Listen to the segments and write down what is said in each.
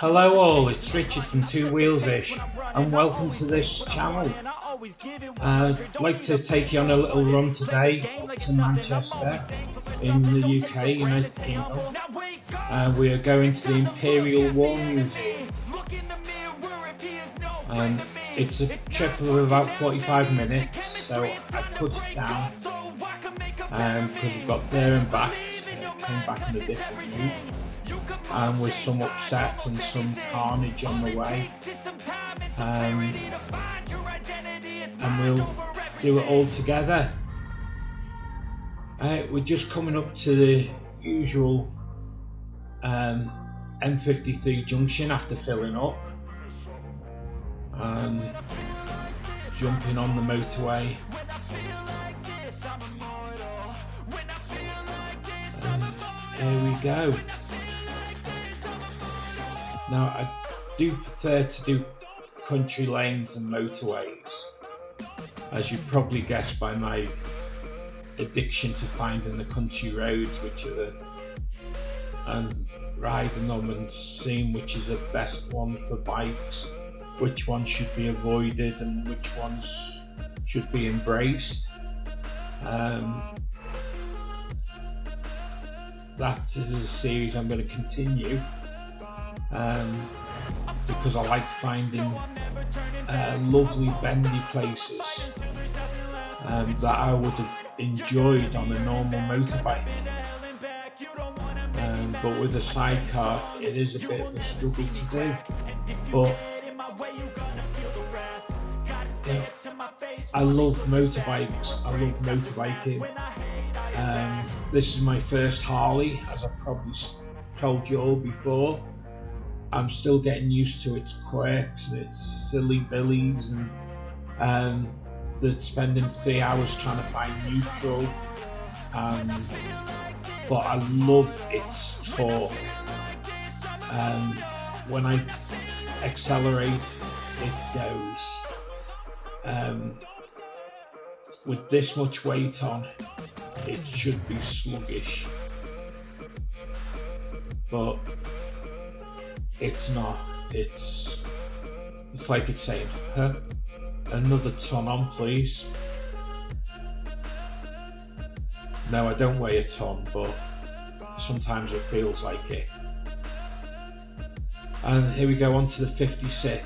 Hello all, it's Richard from Two Wheels-ish and welcome to this channel. I'd like to take you on a little run today up to Manchester in the UK, United Kingdom. We are going to the Imperial War Museum. It's a trip of about 45 minutes, so I put it down because we got there and back, came back on a different route. With some upset and some carnage on the way, and we'll do it all together. We're just coming up to the usual M53 junction after filling up and jumping on the motorway. Here we go. Now, I do prefer to do country lanes and motorways, as you probably guessed by my addiction to finding the country roads, which are the riding them and seeing which is the best one for bikes, which ones should be avoided and which ones should be embraced. That is a series I'm going to continue. Because I like finding lovely bendy places that I would have enjoyed on a normal motorbike, but with a sidecar it is a bit of a struggle to do. But I love motorbikes, I love motorbiking. This is my first Harley, as I probably told you all before. I'm still getting used to its quirks and its silly billies, and spending 3 hours trying to find neutral. But I love its torque. When I accelerate, it goes. With this much weight on, it should be sluggish, but it's not. It's like it's saying, huh? Another ton on, please. No, I don't weigh a ton, but sometimes it feels like it. And here we go on to the 56.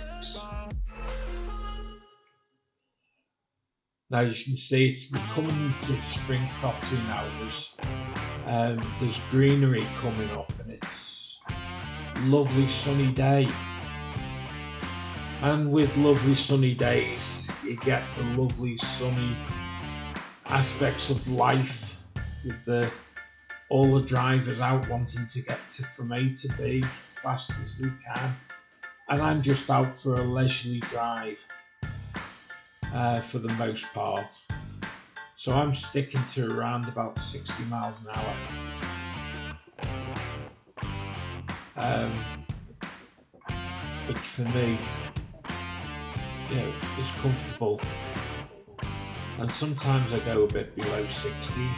Now, as you can see, we're coming into spring properly now. There's greenery coming up, and it's lovely sunny day. And with lovely sunny days, you get the lovely sunny aspects of life, with all the drivers out wanting to get from A to B fast as they can, and I'm just out for a leisurely drive for the most part. So I'm sticking to around about 60 miles an hour, which for me, is comfortable. And sometimes I go a bit below 60.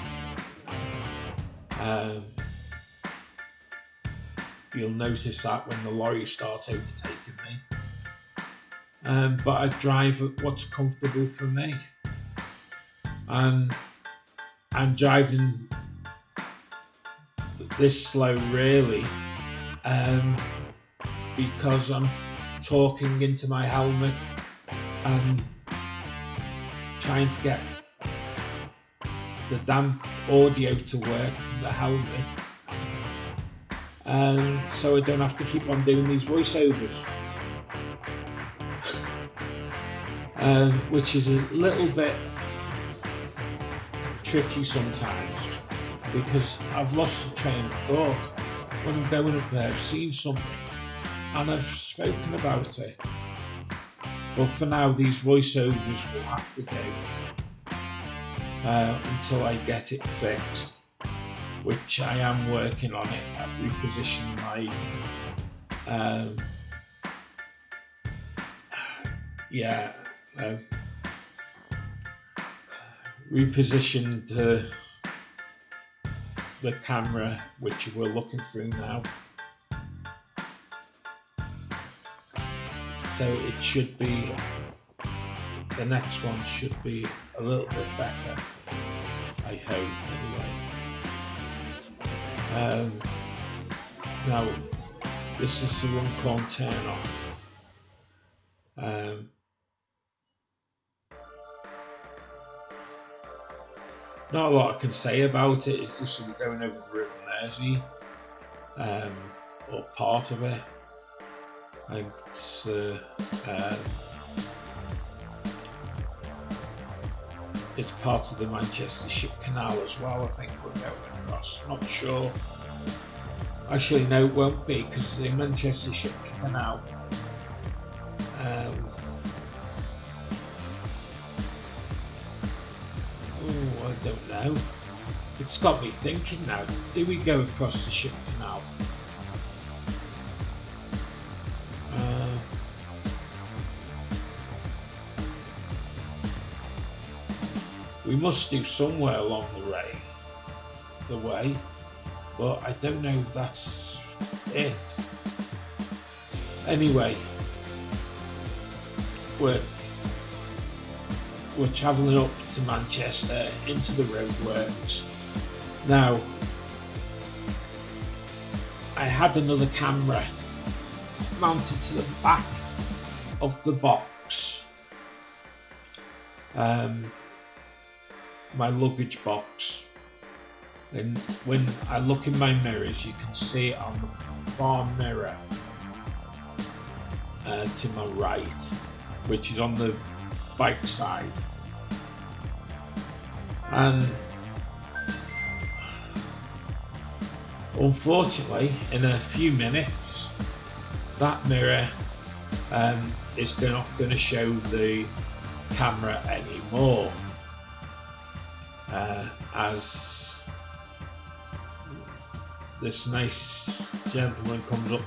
You'll notice that when the lorries start overtaking me. But I drive at what's comfortable for me. I'm driving this slow really because I'm talking into my helmet and trying to get the damn audio to work from the helmet, so I don't have to keep on doing these voiceovers, which is a little bit tricky sometimes, because I've lost the train of thought. When I'm going up there, I've seen something and I've spoken about it. But for now, these voiceovers will have to go until I get it fixed, which I am working on it. I've repositioned I've repositioned the camera, which we're looking through now. So it should be, the next one should be a little bit better, I hope, anyway. Now, this is the Runcorn turn off. Not a lot I can say about it, it's just we're going over the River Mersey, or part of it. And it's part of the Manchester Ship Canal as well, I think we're going across, not sure. Actually no, it won't be, because the Manchester Ship Canal I don't know. It's got me thinking now, do we go across the Ship Canal? We must do somewhere along the way, but I don't know if that's it. Anyway, we're travelling up to Manchester into the roadworks. Now, I had another camera mounted to the back of the box, my luggage box, and when I look in my mirrors you can see it on the far mirror to my right, which is on the bike side, and unfortunately in a few minutes that mirror is not going to show the camera anymore, as this nice gentleman comes up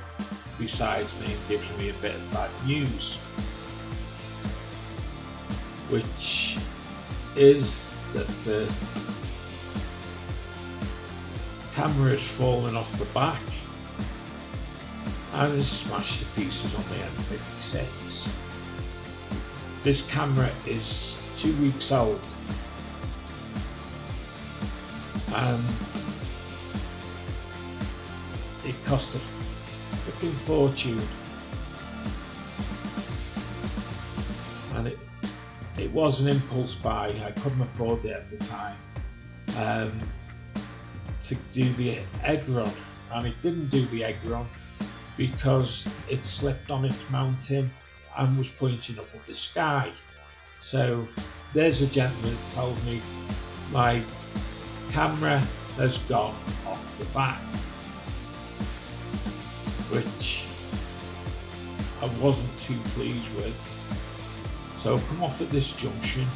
besides me and gives me a bit of bad news, which is that the camera has fallen off the back and is smashed to pieces on the M56. This camera is 2 weeks old, and it cost a freaking fortune, and it was an impulse buy. I couldn't afford it at the time, to do the egg run, and it didn't do the egg run because it slipped on its mounting and was pointing up at the sky. So there's a gentleman who tells me my camera has gone off the back, which I wasn't too pleased with. So I've come off at this junction,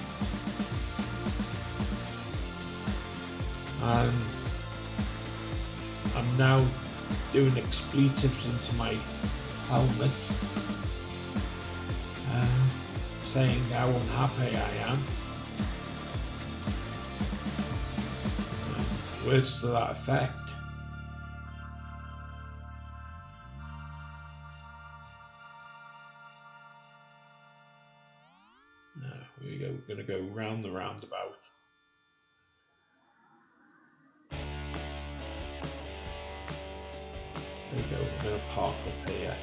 and I'm now doing expletives into my helmet, saying how unhappy I am. Words to that effect. Now, here we go. We're going to go round the roundabout. There we go. We're going to park up here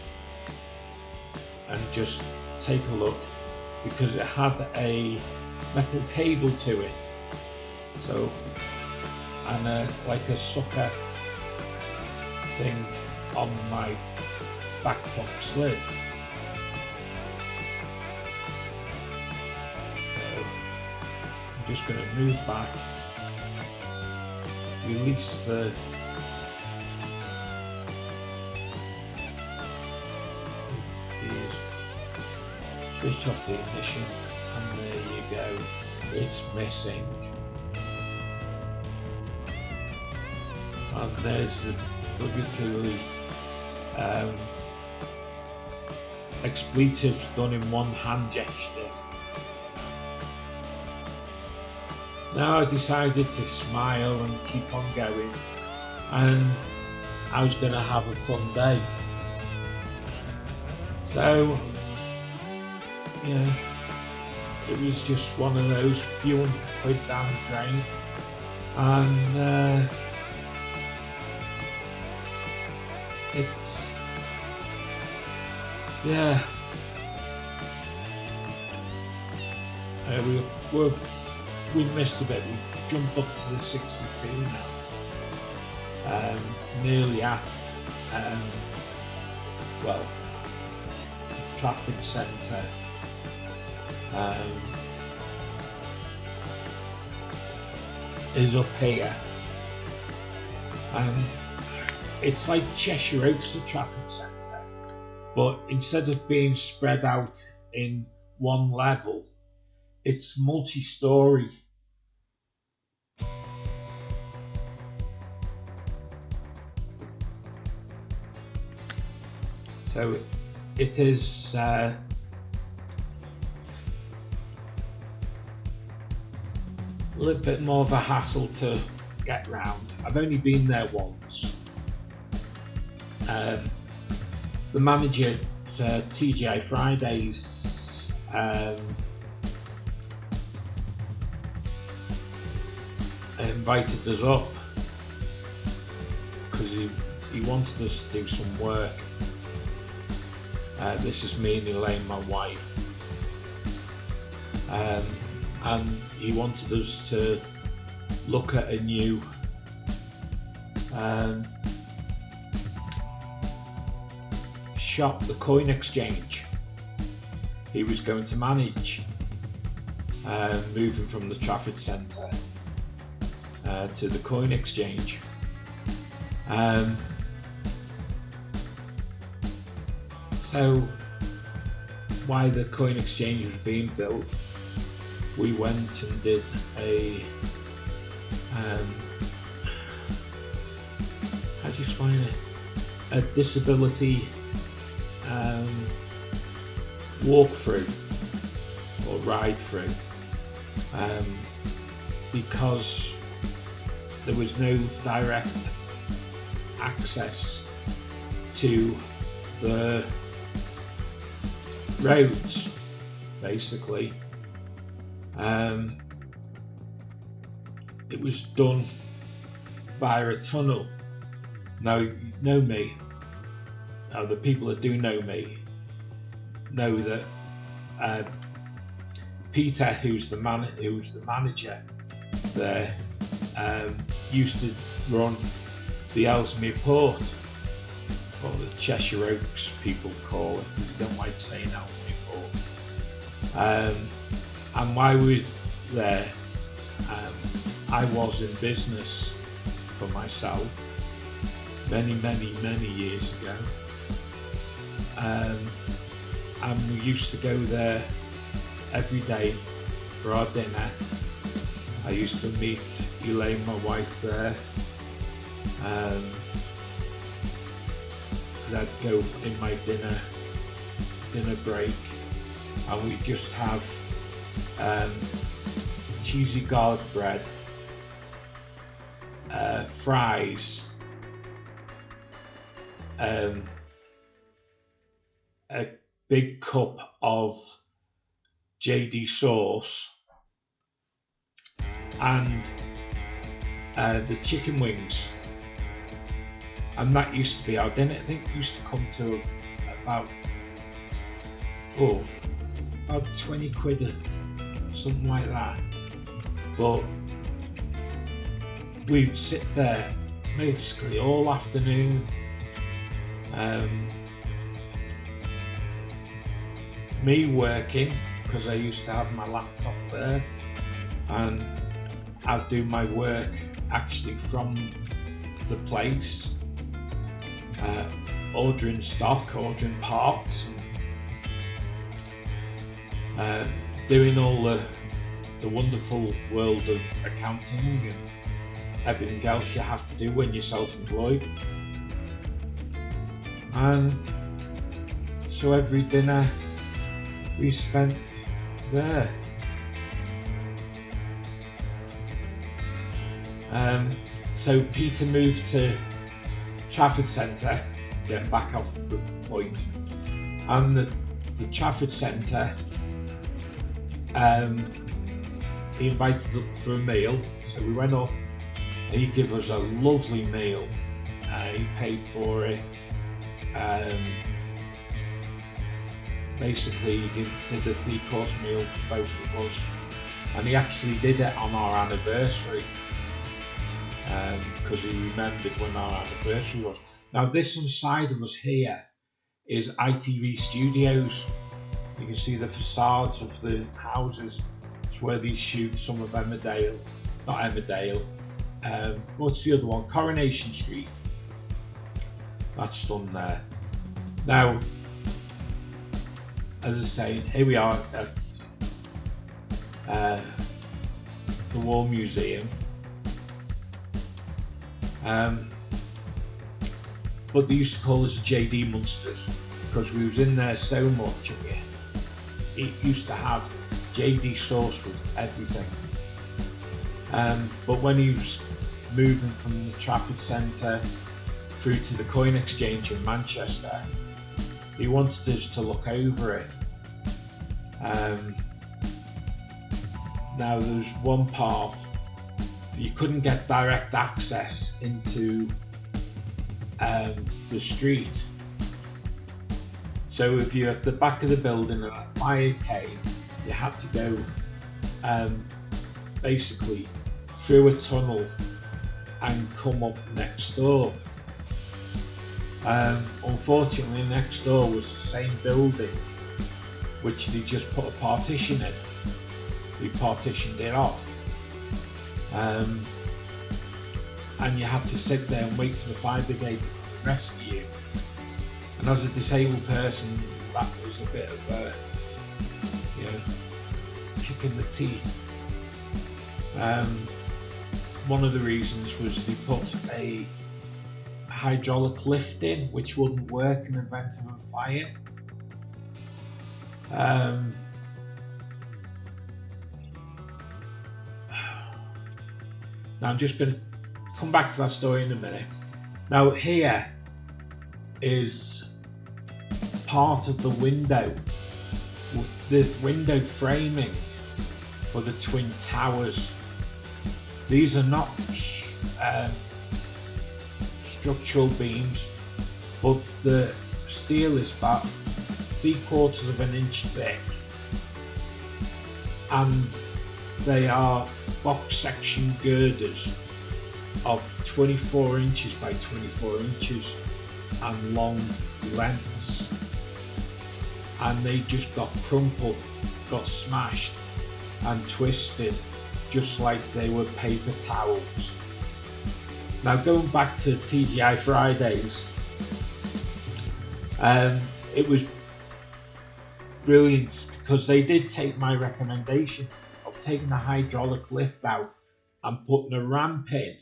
and just take a look, because it had a metal cable to it, so, and like a sucker thing on my back box lid. So I'm just going to move back, release the switch off the ignition, and there you go, it's missing. And there's the literally expletives done in one hand gesture. Now I decided to smile and keep on going, and I was going to have a fun day. So yeah, it was just one of those few £100 down the drain, and it's, yeah, we missed a bit. We jumped up to the 62 now, nearly at well, the traffic centre. Is up here, it's like Cheshire Oaks, the traffic centre, but instead of being spread out in one level, it's multi-storey. So it is a little bit more of a hassle to get round. I've only been there once. The manager at TGI Fridays invited us up because he wanted us to do some work. This is me and Elaine, my wife, and he wanted us to look at a new shop, the Coin Exchange. He was going to manage moving from the Trafford Centre to the Coin Exchange. So while the Coin Exchange was being built, we went and did a how do you explain it? A disability walk through or ride through, because there was no direct access to the roads, basically. It was done via a tunnel. Now, you know me, the people that do know me know that Peter, who's the manager there, used to run the Ellesmere Port, or the Cheshire Oaks people call it, because they don't like saying Ellesmere Port. And while we was there, I was in business for myself many years ago, and we used to go there every day for our dinner. I used to meet Elaine, my wife, there, because I'd go in my dinner break, and we'd just have cheesy garlic bread, fries, a big cup of JD sauce, and the chicken wings. And that used to be our dinner. I think it used to come to about 20 quid or something like that. But we'd sit there basically all afternoon, me working, because I used to have my laptop there, and I'd do my work actually from the place, ordering stock, ordering parts, and doing all the wonderful world of accounting and everything else you have to do when you're self-employed. And so every dinner we spent there. So Peter moved to Trafford Centre, getting back off the point, and the Trafford Centre he invited us for a meal. So we went up and he gave us a lovely meal. He paid for it. Basically, he did a 3-course meal for both of us, and he actually did it on our anniversary, because he remembered when our anniversary was. Now, this on the side of us here is ITV Studios. You can see the facades of the houses. It's where they shoot some of Emmerdale. Not Emmerdale. What's the other one? Coronation Street. That's done there. Now, as I say, here we are at the War Museum. But they used to call us the JD Monsters because we was in there so much. It used to have JD sauce with everything. But when he was moving from the Trafford Centre through to the Coin Exchange in Manchester, he wanted us to look over it. Now there's one part you couldn't get direct access into the street. So if you're at the back of the building and a fire came, you had to go basically through a tunnel and come up next door. Unfortunately, next door was the same building which they just put a partition in. They partitioned it off, and you had to sit there and wait for the fire brigade to rescue you. And as a disabled person, that was a bit of a, kick in the teeth. One of the reasons was they put a hydraulic lift in which wouldn't work in the event of a fire. Now I'm just going to come back to that story in a minute. Now here is part of the window, the window framing for the Twin Towers. These are not structural beams, but the steel is about 3/4 of an inch thick, and they are box section girders of 24 inches by 24 inches and long lengths, and they just got crumpled, got smashed and twisted just like they were paper towels. Now going back to TGI Fridays, it was brilliant because they did take my recommendation of taking the hydraulic lift out and putting a ramp in.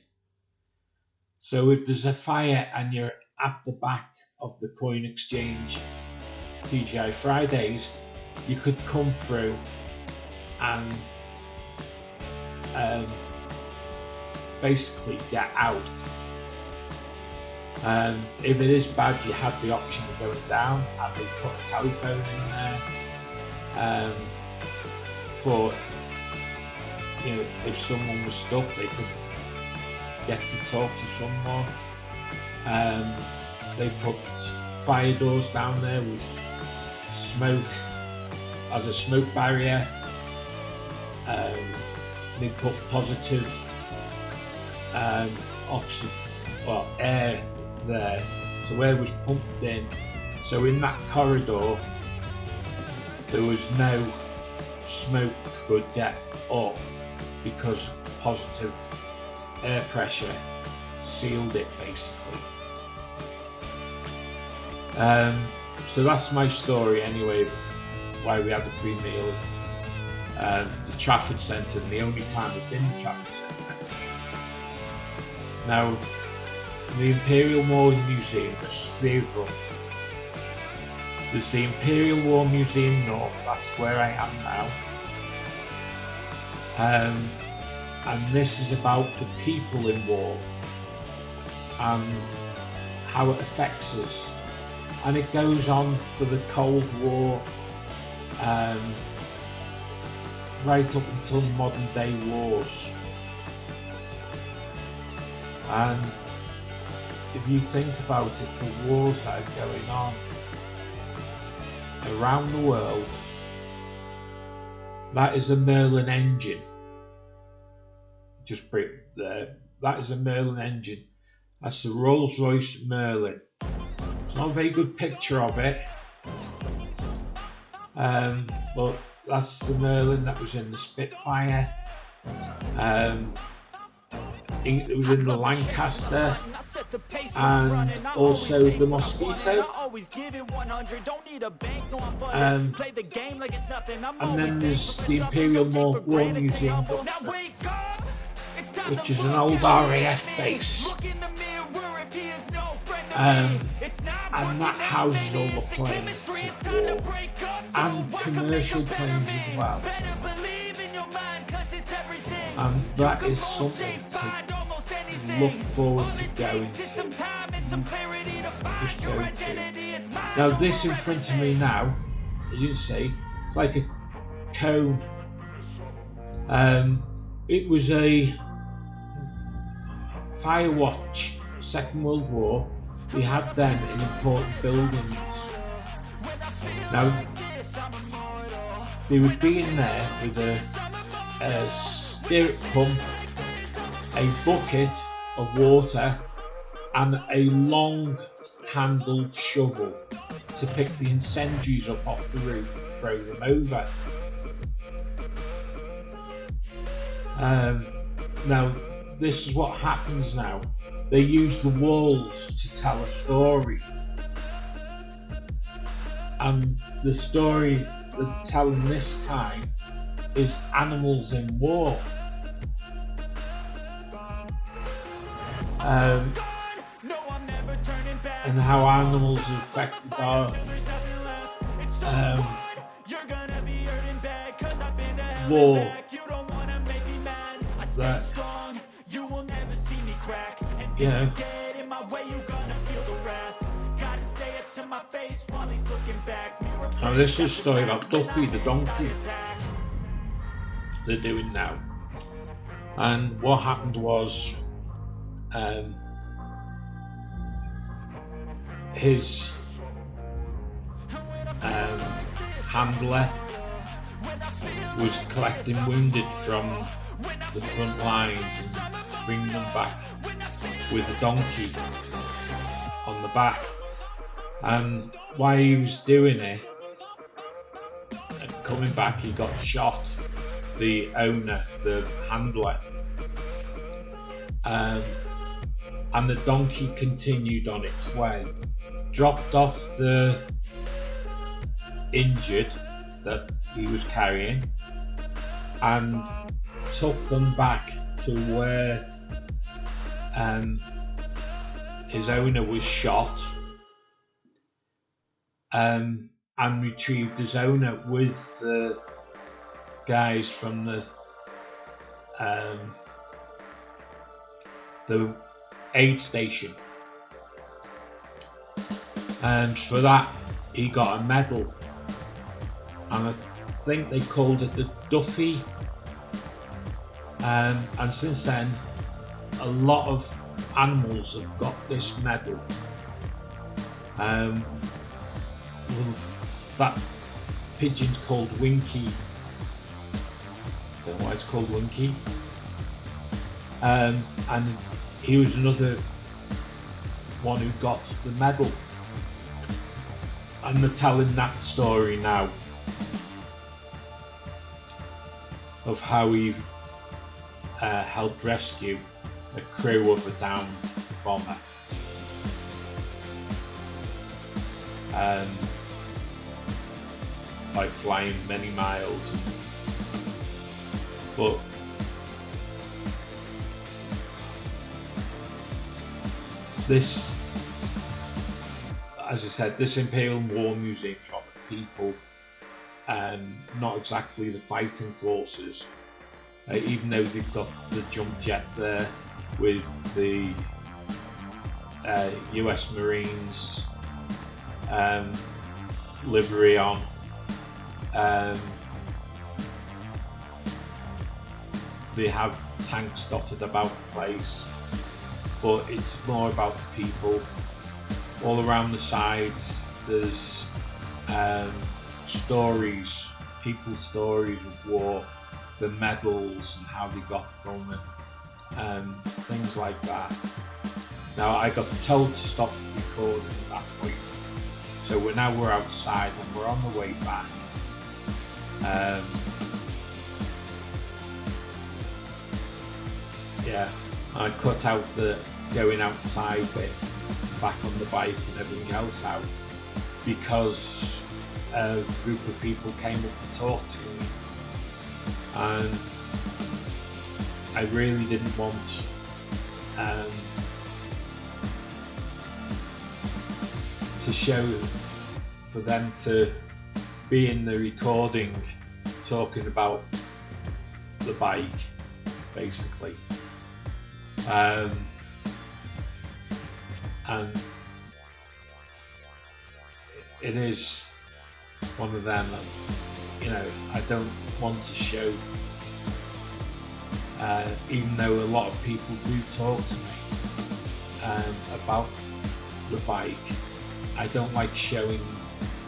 So if there's a fire and you're at the back of the Coin Exchange TGI Fridays, you could come through and basically get out. If it is bad, you have the option of going down, and they put a telephone in there for, if someone was stuck, they could get to talk to someone. They put fire doors down there with smoke as a smoke barrier. They put positive air there, so air was pumped in. So in that corridor, there was no smoke could get up because positive air pressure sealed it basically. So that's my story anyway, why we had a free meal at the Trafford Centre, and the only time we've been in the Trafford Centre. Now, the Imperial War Museum, there's 3 of them. There's the Imperial War Museum North, that's where I am now. And this is about the people in war and how it affects us. And it goes on for the Cold War, right up until modern day wars. And if you think about it, the wars that are going on around the world, that is a Merlin engine. Just bring there. That is a Merlin engine. That's the Rolls-Royce Merlin. It's not a very good picture of it, but that's the Merlin that was in the Spitfire. It was in the Lancaster and also the Mosquito. And then there's the Imperial War Museum North, which is an old RAF base. And that houses all the planes of war and commercial planes as well. And that is something to look forward to going to. Just go to. Now this in front of me now, as you can see, it's like a cone. It was a fire watch, Second World War. We had them in important buildings. Now they would be in there with a spirit pump, a bucket of water, and a long handled shovel to pick the incendiaries up off the roof and throw them over. Now this is what happens now. They use the walls to tell a story, and the story they're telling this time is animals in war. And how animals have affected our war. That, you know, now this is a story about Duffy the donkey they're doing now. And what happened was his handler was collecting wounded from the front lines and bringing them back with a donkey on the back. And while he was doing it and coming back, he got shot, the owner, the handler, and the donkey continued on its way, dropped off the injured that he was carrying, and took them back to where his owner was shot, and retrieved his owner with the guys from the aid station. And for that he got a medal, and I think they called it the Duffy. And since then a lot of animals have got this medal. Well, that pigeon's called Winky. Don't know why it's called Winky. And he was another one who got the medal. And they're telling that story now of how he helped rescue a crew of a downed bomber. By flying many miles. But this, as I said, this Imperial War Museum shop, people, not exactly the fighting forces, even though they've got the jump jet there with the US Marines livery on. they have tanks dotted about the place, but it's more about the people. All around the sides there's stories, people's stories of war, the medals and how they got them, and things like that. Now I got told to stop recording at that point, so we're outside and we're on the way back. Yeah, I cut out the going outside bit, back on the bike and everything else out, because a group of people came up and talked to me, and I really didn't want to show for them to be in the recording talking about the bike, basically. And it is one of them that, you know, I don't want to show, even though a lot of people do talk to me about the bike. I don't like showing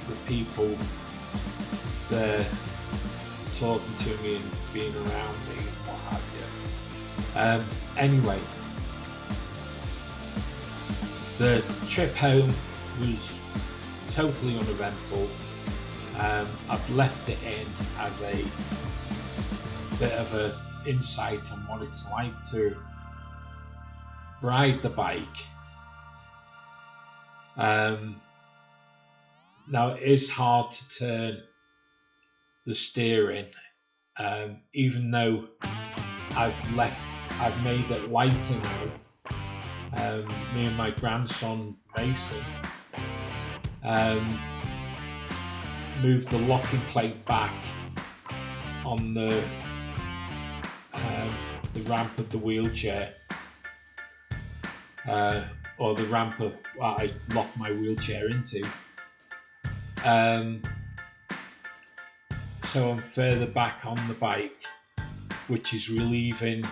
the people there talking to me and being around me and what have you. Anyway, the trip home was totally uneventful. I've left it in as a bit of an insight on what it's like to ride the bike. Now it is hard to turn the steering, even though I've made it lighter now. Me and my grandson Mason moved the locking plate back on the ramp of the wheelchair, or the ramp of what I locked my wheelchair into. So I'm further back on the bike, which is relieving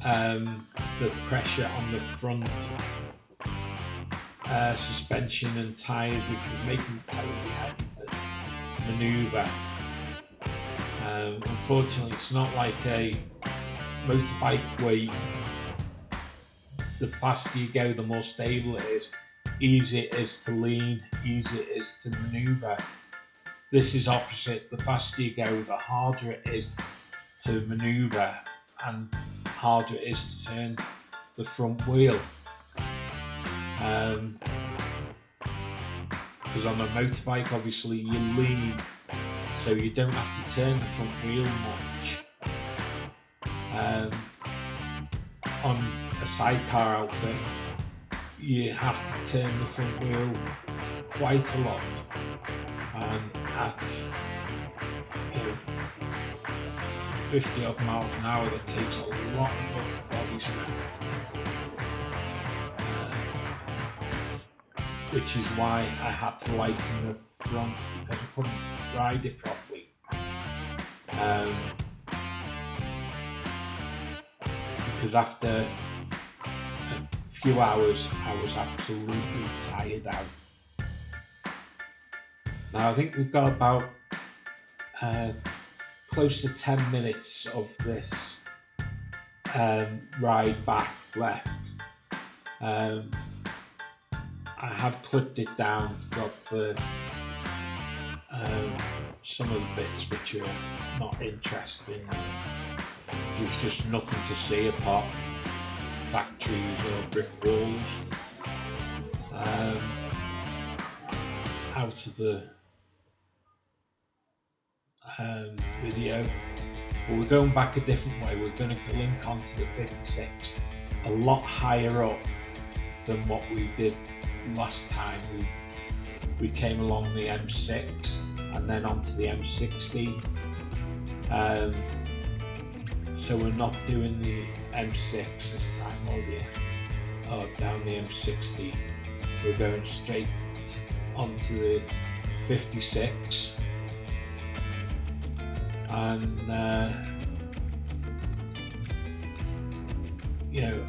the pressure on the front suspension and tyres, which was making it totally heavy to manoeuvre. Unfortunately, it's not like a motorbike where the faster you go, the more stable it is. Easy it is to lean, easy it is to manoeuvre. This is opposite. The faster you go, the harder it is to manoeuvre and harder it is to turn the front wheel. Because on a motorbike, obviously you lean, so you don't have to turn the front wheel much. On a sidecar outfit, you have to turn the front wheel quite a lot, and at 50 odd miles an hour, that takes a lot of body strength, which is why I had to lighten the front, because I couldn't ride it properly. Because after a few hours I was absolutely tired out. Now I think we've got about close to 10 minutes of this ride back left. I have clipped it down, got the some of the bits which are not interesting. There's just nothing to see apart from factories or brick walls. Out of the video, but we're going back a different way. We're going to link onto the 56 a lot higher up than what we did last time. We came along the M6 and then onto the M60. So we're not doing the M6 this time, or down the M60. We're going straight onto the 56, and you know,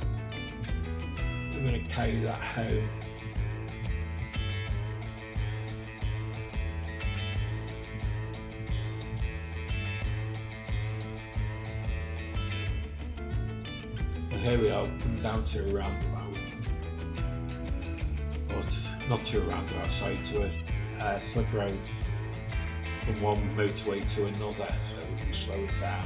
we're going to carry that home. But here we are, come down to a roundabout, or not to a roundabout, sorry, to a slip road from one motorway to another, so we can slow it down.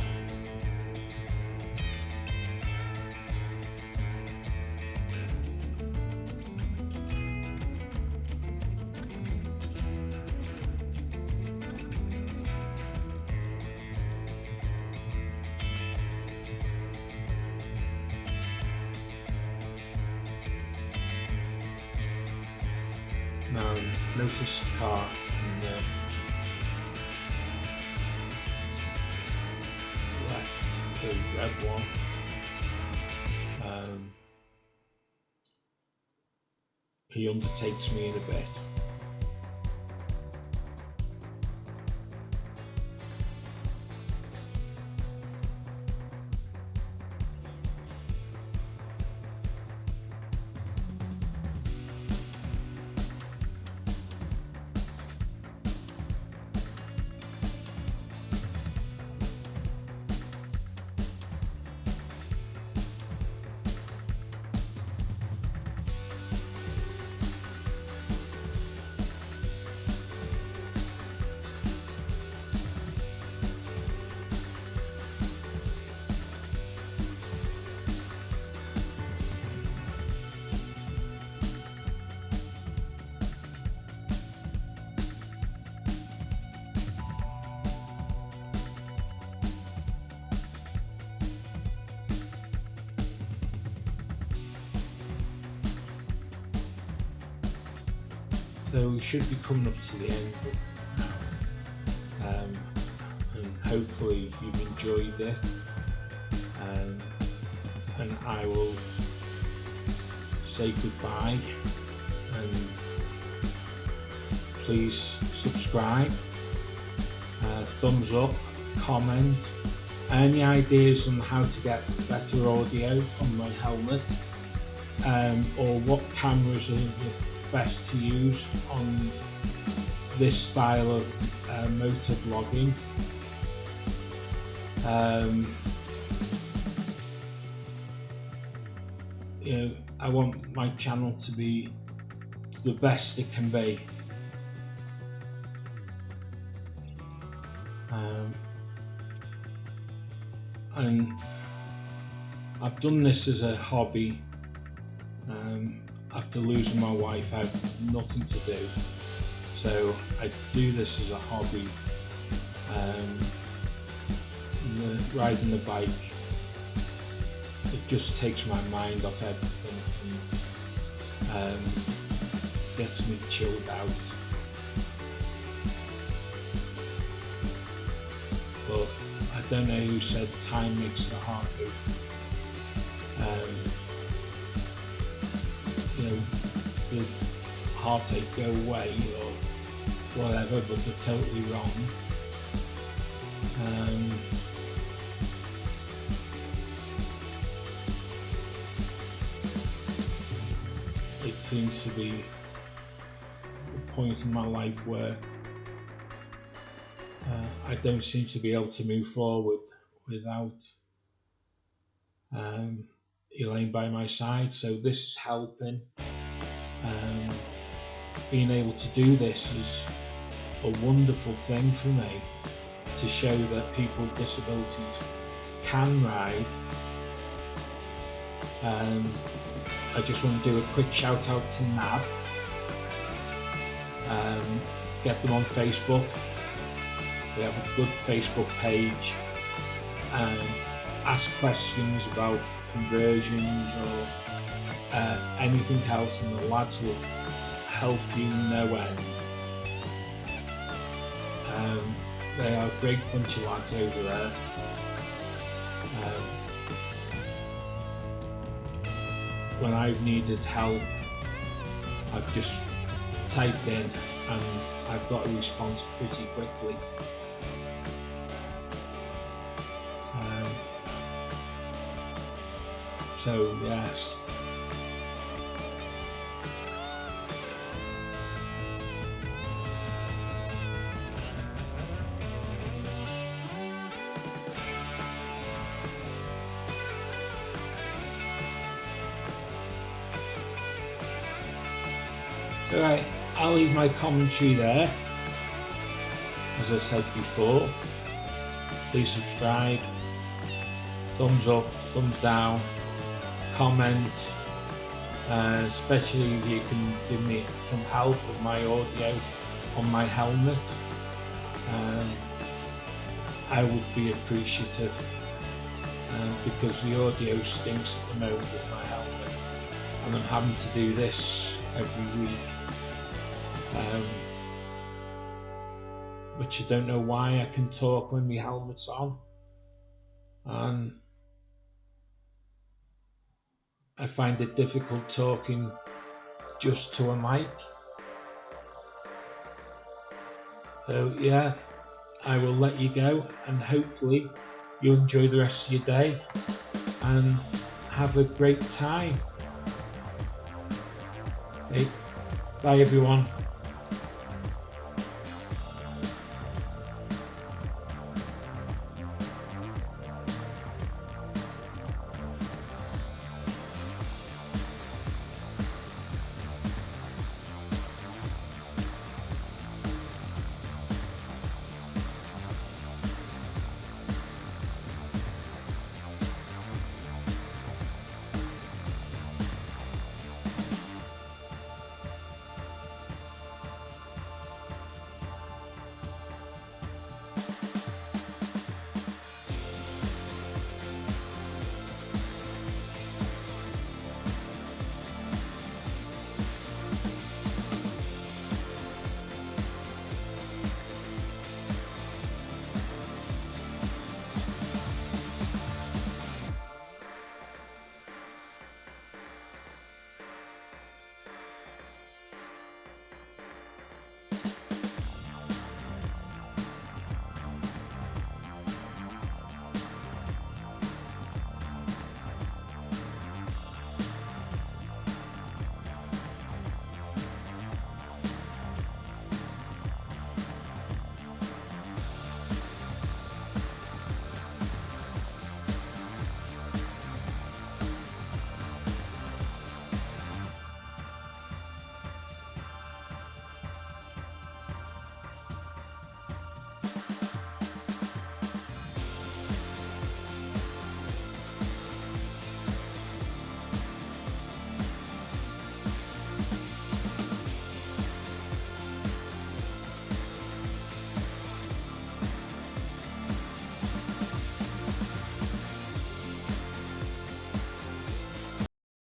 Now notice the car in the left, the red one. He undertakes me in a bit. So we should be coming up to the end now, and hopefully you've enjoyed it, and I will say goodbye, and please subscribe, thumbs up, comment, any ideas on how to get better audio on my helmet, or what cameras are best to use on this style of motor vlogging. You know, I want my channel to be the best it can be. And I've done this as a hobby. After losing my wife, I have nothing to do, so I do this as a hobby. Riding the bike, it just takes my mind off everything and gets me chilled out. But I don't know who said time makes the heart beat. You know, the heartache go away or whatever, but they're totally wrong. It seems to be a point in my life where I don't seem to be able to move forward without Elaine by my side, so this is helping. Being able to do this is a wonderful thing for me, to show that people with disabilities can ride. I just want to do a quick shout out to NAB. Get them on Facebook. They have a good Facebook page. Ask questions about conversions or anything else, and the lads will help you no end. They are a great bunch of lads over there. When I've needed help, I've just typed in and I've got a response pretty quickly. So yes. Alright, I'll leave my commentary there. As I said before, please subscribe, thumbs up, thumbs down, comment, especially if you can give me some help with my audio on my helmet. I would be appreciative, because the audio stinks at the moment with my helmet, and I'm having to do this every week, which I don't know why I can talk when my helmet's on, and I find it difficult talking just to a mic. So yeah, I will let you go, and hopefully you enjoy the rest of your day and have a great time. Okay. Bye everyone.